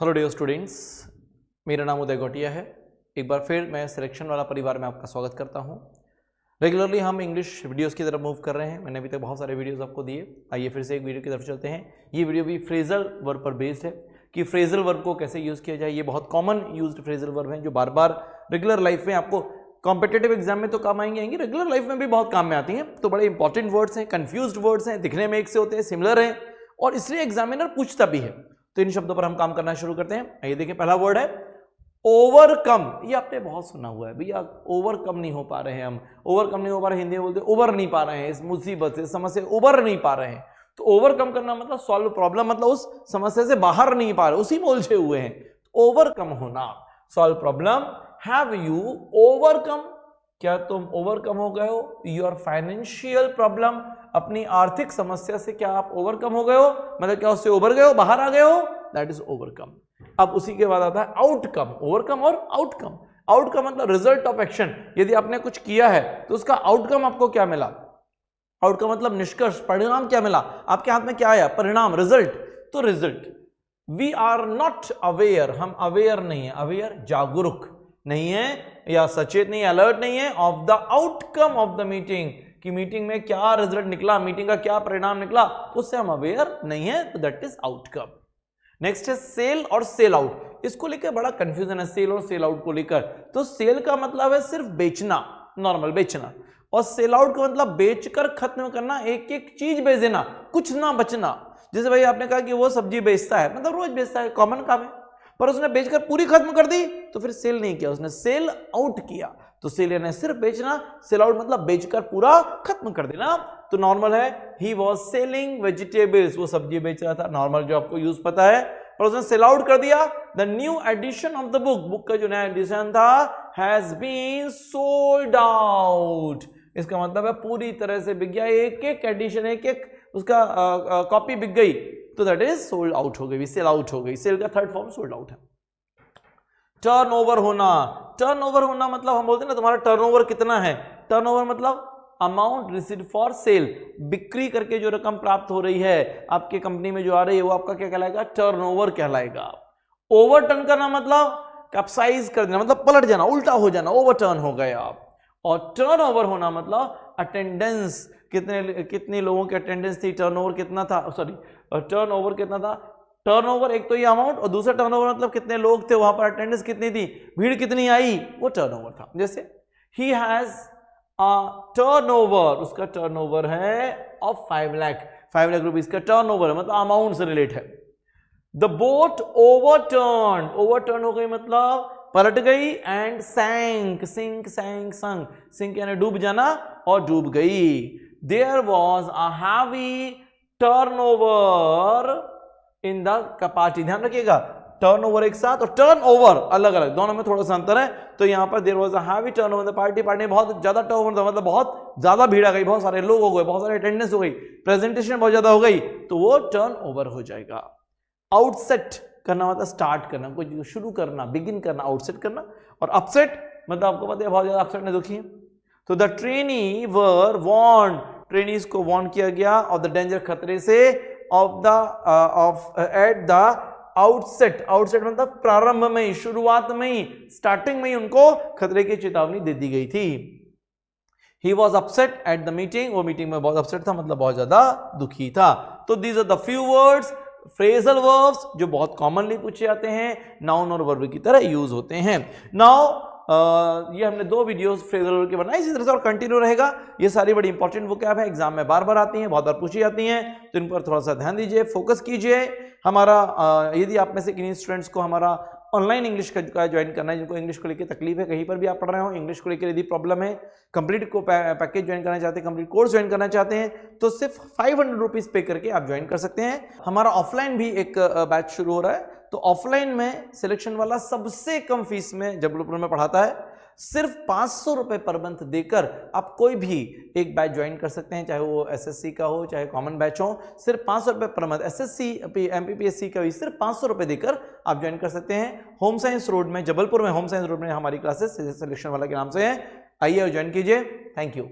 Hello dear students, मेरा नाम उदय घोटिया है। एक बार फिर मैं सिलेक्शन वाला परिवार में आपका स्वागत करता हूं। रेगुलरली हम इंग्लिश वीडियोस की तरफ मूव कर रहे हैं। मैंने अभी तक बहुत सारे वीडियोस आपको दिए। आइए फिर से एक वीडियो की तरफ चलते हैं। ये वीडियो भी फ्रेजल वर्ब पर बेस्ड है कि फ्रेजल वर्ब को कैसे यूज़ किया जाए। ये बहुत कॉमन यूज्ड फ्रेजल वर्ब हैं जो बार बार रेगुलर लाइफ में आपको कॉम्पिटेटिव एग्जाम में तो काम आएंगे, रेगुलर लाइफ में भी बहुत काम में आती हैं। तो बड़े इंपॉर्टेंट वर्ड्स हैं, कंफ्यूज्ड वर्ड्स हैं, दिखने में एक से होते हैं, सिमिलर हैं और इसलिए एग्जामिनर पूछता भी है। तो इन शब्दों पर हम काम करना शुरू करते हैं। आइए देखिए, पहला वर्ड है ओवरकम। ये आपने बहुत सुना हुआ है, भैया ओवरकम नहीं हो पा रहे हैं, हम ओवरकम नहीं हो पा रहे, हिंदी में बोलते उबर नहीं पा रहे हैं, इस मुसीबत से, समस्या उबर नहीं पा रहे हैं। तो ओवरकम करना मतलब सॉल्व प्रॉब्लम, मतलब उस समस्या से बाहर नहीं पा रहे, उसी में उलझे हुए हैं। ओवरकम होना, solve problem. Have you overcome, क्या तुम ओवरकम हो गए हो योर फाइनेंशियल प्रॉब्लम, अपनी आर्थिक समस्या से क्या आप ओवरकम हो गए हो, मतलब क्या उससे उबर गए हो, बाहर आ गए हो, दैट इज ओवरकम। अब उसी के बाद आता है आउटकम। ओवरकम और आउटकम। आउटकम मतलब रिजल्ट ऑफ एक्शन। यदि आपने कुछ किया है तो उसका आउटकम आपको क्या मिला। आउटकम मतलब निष्कर्ष, परिणाम क्या मिला, आपके हाथ में क्या आया, परिणाम, रिजल्ट। तो result, we are not aware, हम अवेयर नहीं है, अवेयर जागरूक नहीं है या सचेत नहीं, अलर्ट नहीं है of the outcome of the meeting, कि मीटिंग में क्या रिजल्ट निकला, मीटिंग का क्या परिणाम निकला, उससे हम अवेयर नहीं है, तो दैट इज आउटकम। नेक्स्ट है सेल और सेल आउट। इसको लेकर बड़ा कंफ्यूजन है, सेल और सेल आउट को लेकर। तो सेल का मतलब है सिर्फ बेचना, नॉर्मल बेचना, और सेल आउट का मतलब बेचकर खत्म करना, एक एक चीज बेच देना, कुछ ना बचना। जैसे भाई आपने कहा कि वो सब्जी बेचता है, मतलब रोज बेचता है, कॉमन काम है, पर उसने बेचकर पूरी खत्म कर दी, तो फिर सेल नहीं किया, उसने सेल आउट किया। तो सेल यानी सिर्फ बेचना, सेल आउट मतलब बेचकर पूरा खत्म कर देना। तो नॉर्मल है, ही वॉज सेलिंग वेजिटेबल्स, वो सब्जी बेच रहा था, नॉर्मल जो आपको यूज पता है, पर उसने सेल आउट कर दिया। The new edition of the book, book का जो नया एडिशन था, हैज बीन सोल्ड आउट। इसका मतलब है पूरी तरह से बिक गया, एक एक एडिशन, एक एक उसका कॉपी बिक गई, तो दैट इज सोल्ड आउट हो गई, सेल आउट हो गई। सेल का थर्ड फॉर्म सोल्ड आउट है। टर्नओवर होना, टर्नओवर होना मतलब हम बोलते हैं ना तुम्हारा टर्नओवर कितना है। टर्नओवर मतलब अमाउंट रिसीव्ड फॉर सेल, बिक्री करके जो रकम प्राप्त हो रही है आपके कंपनी में जो आ रही है, वो आपका क्या कहलाएगा, टर्नओवर कहलाएगा। ओवरटर्न करना मतलब कैप्साइज कर देना, मतलब पलट जाना, उल्टा हो जाना, ओवरटर्न हो गए आप। और टर्नओवर होना मतलब अटेंडेंस, कितने लोगों की अटेंडेंस थी, टर्नओवर कितना था, सॉरी टर्नओवर कितना था। टर्नओवर एक तो ये अमाउंट, और दूसरा टर्नओवर मतलब कितने लोग थे वहां पर, अटेंडेंस कितनी थी, भीड़ कितनी आई, वो टर्नओवर था। जैसे ही हैज टर्नओवर, उसका टर्नओवर है ऑफ 5 लाख, 5 लाख रुपीज का टर्नओवर, मतलब अमाउंट से रिलेट है। द बोट ओवरटर्न, ओवरटर्न हो गई मतलब पलट गई, and sank, sink, sank, sunk, sink यानी डूब जाना, और डूब गई। There was a heavy turnover in the कपाटी। ध्यान रखिएगा, टर्नओवर एक साथ और टर्नओवर अलग अलग, दोनों में थोड़ा सा अंतर है। तो यहां पर there was a heavy turnover the party, party में बहुत ज्यादा टर्नओवर था, मतलब बहुत ज्यादा भीड़ आ गई, बहुत सारे लोग हो गए, बहुत सारे अटेंडेंस हो गई, प्रेजेंटेशन बहुत ज्यादा हो गई, तो वो टर्नओवर हो जाएगा। आउटसेट करना मतलब स्टार्ट करना, कुछ शुरू करना, बिगिन करना, आउटसेट करना। और अपसेट मतलब आपको पता है बहुत ज्यादा अपसेट ने दुखी है। तो the trainee were warned, trainees को वॉर्न किया गया और द डेंजर, खतरे से, of the at the outset, outset मतलब प्रारंभ में ही, शुरुआत में ही, स्टार्टिंग में ही उनको खतरे की चेतावनी दे दी गई थी। He was upset at the meeting, वो मीटिंग में बहुत अपसेट था, मतलब बहुत ज्यादा दुखी था। तो these are the few words, phrasal verbs जो बहुत कॉमनली पूछे जाते हैं, नाउन और वर्ब की तरह यूज होते हैं। नाउ ये हमने 2 वीडियोस फ्रेजल वर्ब के बनाए, इसी तरह से और कंटिन्यू रहेगा। ये सारी बड़ी इंपॉर्टेंट वोकैब है, एग्जाम में बार बार आती हैं, बहुत बार पूछी जाती हैं, तो इन पर थोड़ा सा ध्यान दीजिए, फोकस कीजिए। हमारा यदि आप में से किन्हीं स्टूडेंट्स को हमारा ऑनलाइन इंग्लिश का ज्वाइन करना है, जिनको इंग्लिश को लेकर तकलीफ है, कहीं पर भी आप पढ़ रहे हो, इंग्लिश को लेकर यदि प्रॉब्लम है, कंप्लीट को पैकेज ज्वाइन करना चाहते हैं, कंप्लीट कोर्स ज्वाइन करना चाहते हैं, तो सिर्फ 500 रुपीज पे करके आप ज्वाइन कर सकते हैं। हमारा ऑफलाइन भी एक बैच शुरू हो रहा है, तो ऑफलाइन में सिलेक्शन वाला सबसे कम फीस में जबलपुर में पढ़ाता है। सिर्फ 500 रुपए पर मंथ देकर आप कोई भी एक बैच ज्वाइन कर सकते हैं, चाहे वो एसएससी का हो, चाहे कॉमन बैच हो। सिर्फ 500 रुपए पर मंथ, एसएससी एमपीपीएससी का भी सिर्फ 500 रुपए देकर आप ज्वाइन कर सकते हैं। होम साइंस रोड में, जबलपुर में होम साइंस रोड में हमारी क्लासेस सिलेक्शन वाला के नाम से है। आइए और ज्वाइन कीजिए। Thank you.